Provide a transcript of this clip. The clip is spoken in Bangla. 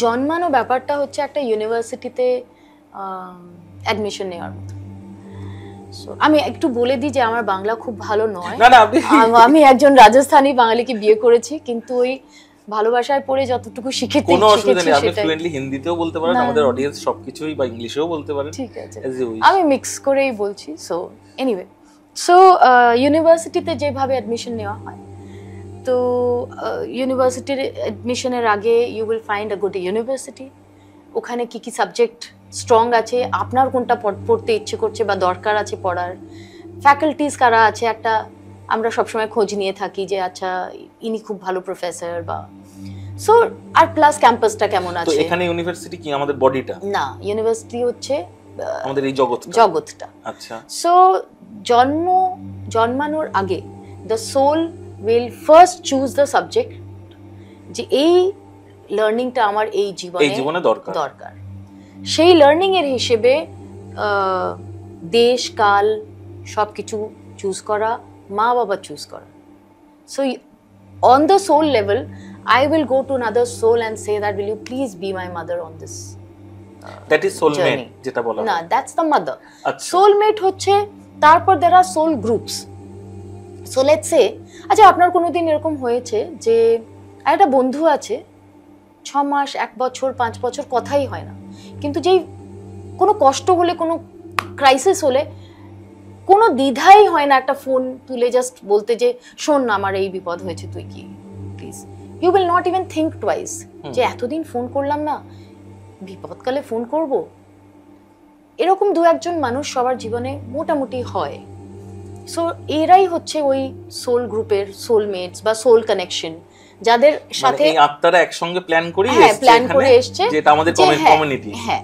জন্মানো ব্যাপারটা হচ্ছে একটা ইউনিভার্সিটিতে অ্যাডমিশন নেওয়ার মতো। আমি একটু বলে দিই যে আমার বাংলা খুব ভালো নয়, আমি একজন রাজস্থানী বাঙালিকে বিয়ে করেছি, কিন্তু ওই ভালোবাসায় পড়ে যতটুকু শিখেছি কোনো অসুবিধা নেই, আপনি ফ্লুয়েন্টলি হিন্দিতেও বলতে পারেন, আমাদের অডিয়েন্স সবকিছুই বা ইংলিশেও বলতে পারেন, ঠিক আছে, আমি মিক্স করেই বলছি। সো এনিওয়ে, সো ইউনিভার্সিটিতে যেভাবে অ্যাডমিশন নেওয়া হয়, তো ইউনিভার্সিটির অ্যাডমিশনের আগে you will find a good university, ওখানে কি কি সাবজেক্ট স্ট্রং আছে, আপনার কোনটা পড়তে ইচ্ছে করছে বা দরকার আছে পড়ার, ফ্যাকাল্টিজ কারা আছে, একটা আমরা সবসময় খোঁজ নিয়ে থাকি যে আচ্ছা ইনি খুব ভালো প্রফেসর বা সো, আর প্লাস ক্যাম্পাসটা কেমন আছে। তো এখানে ইউনিভার্সিটি কি আমাদের বডিটা না, ইউনিভার্সিটি হচ্ছে আমাদের এই জগৎটা। আচ্ছা, সো জন্মানোর আগে the soul will first choose the subject, যে এই লার্নিংটা আমার এই জীবনে দরকার। সেই লার্নিং এর হিসেবে দেশ কাল সবকিছু চুজ করা, মা বাবা চুজ করা। So on the soul level I will go to another soul and say that will you please be my mother on this that is soulmate যেটা বলা হয় না, that's the mother. soulmate হচ্ছে, তারপর there are soul groups. so let's say আচ্ছা আপনার কোনোদিন এরকম হয়েছে যে একটা বন্ধু আছে 6 মাস 1 বছর 5 বছর কথাই হয় না, কিন্তু যেই কোনো কষ্ট হলে, কোনো ক্রাইসিস হলে কোনো দ্বিধাই হয় না একটা ফোন তুলে জাস্ট বলতে যে শোন না আমার এই বিপদ হয়েছে, তুই কি please, you will not even think twice যে এতদিন ফোন করলাম না, বিপদকালে ফোন করব। এরকম দু একজন মানুষ সবার জীবনে মোটামুটি হয়। সো এরাই হচ্ছে ওই সোল গ্রুপের সোলমেটস বা সোল কানেকশন, যাদের সাথে এই আত্মারা একসঙ্গে প্ল্যান করে এসেছে, যেটা আমাদের কমিউনিটি। হ্যাঁ,